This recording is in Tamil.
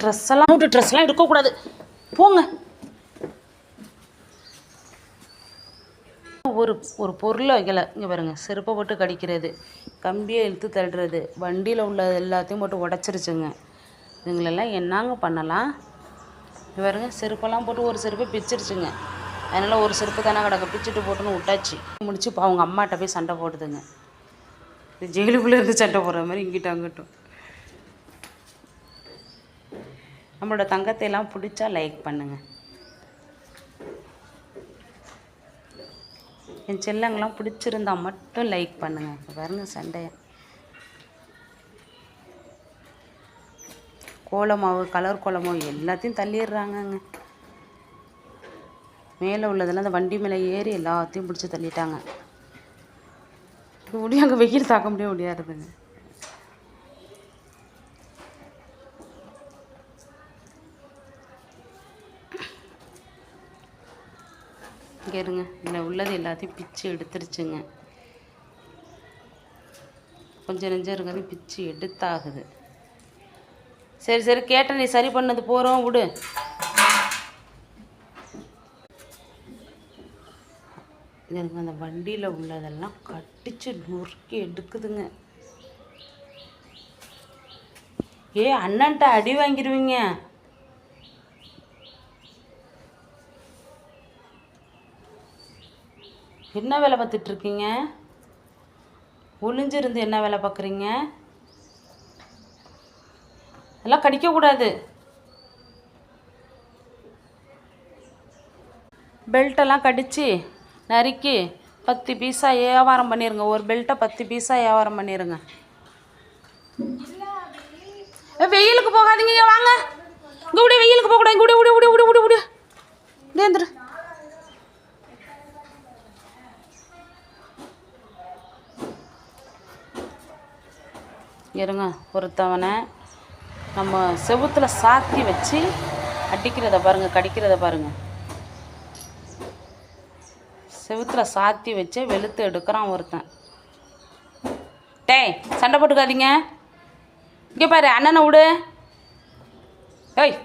ட்ரெஸ்ஸெல்லாம் எடுக்கக்கூடாது, போங்க. ஒரு பொருளை வைக்கலை. இங்கே பாருங்கள், செருப்பை போட்டு கடிக்கிறது, கம்பியை இழுத்து தள்ளுறது, வண்டியில் உள்ள எல்லாத்தையும் போட்டு உடச்சிருச்சுங்க. இதுங்களெல்லாம் என்னங்க பண்ணலாம்? இங்கே பாருங்க, செருப்பெல்லாம் போட்டு ஒரு செருப்பை பிச்சிருச்சுங்க. அதனால் ஒரு செருப்பு தானே கிடக்க, பிச்சுட்டு போட்டுன்னு விட்டாச்சு. முடிச்சு இப்போ அவங்க அம்மாட்ட போய் சண்டை போடுதுங்க. இது ஜெயிலுக்குள்ளே இருந்து சண்டை போடுற மாதிரி இங்கிட்ட அங்கிட்டும். நம்மளோட தங்கத்தை எல்லாம் பிடிச்சா லைக் பண்ணுங்கள். என் செல்லங்கள்லாம் பிடிச்சிருந்தா மட்டும் லைக் பண்ணுங்கள். இப்போ பாருங்கள் சண்டையை. கோலமாவு, கலர் கோலமாவு எல்லாத்தையும் தள்ளிடுறாங்கங்க. மேலே உள்ளதெல்லாம் அந்த வண்டி மேலே ஏறி எல்லாத்தையும் பிடிச்சி தள்ளிட்டாங்க. முடியாங்க, வெயில் தாக்க முடியாதுங்க. இங்கே இருங்க, இதில் உள்ளது எல்லாத்தையும் பிச்சு எடுத்துருச்சுங்க. கொஞ்சம் நெஞ்சம் இருக்கிறது பிச்சு எடுத்தாகுது. சரி சரி, கேட்ட நீ சரி பண்ணது போகிறோம், விடு. எனக்கு அந்த வண்டியில் உள்ளதெல்லாம் கட்டிச்சு நொறுக்கி எடுக்குதுங்க. அண்ணன்ட்ட அடி வாங்கிடுவீங்க. என்ன வேலை பார்த்துட்ருக்கீங்க? ஒளிஞ்சிருந்து என்ன வேலை பார்க்குறீங்க? எல்லாம் கடிக்கக்கூடாது. பெல்ட்டெல்லாம் கடித்து நறுக்கி 10 பீஸா வியாபாரம் பண்ணிடுங்க. ஒரு பெல்ட்டை 10 பீஸா வியாபாரம் பண்ணிடுங்க. வெயிலுக்கு போகாதீங்க, வாங்க. இங்கே விட, வெயிலுக்கு போகக்கூடாது. இங்கே விட தேந்துரு. இருங்க, ஒருத்தவனை நம்ம செவுத்தில் சாத்தி வச்சு அடிக்கிறத பாருங்கள், கடிக்கிறத பாருங்கள். செவுத்தில் சாத்தி வச்சு வெளுத்து எடுக்கிறான் ஒருத்தன். டேய், சண்டை போட்டுக்காதீங்க. இங்கே பாரு, அண்ணனை விடு. ஏய்,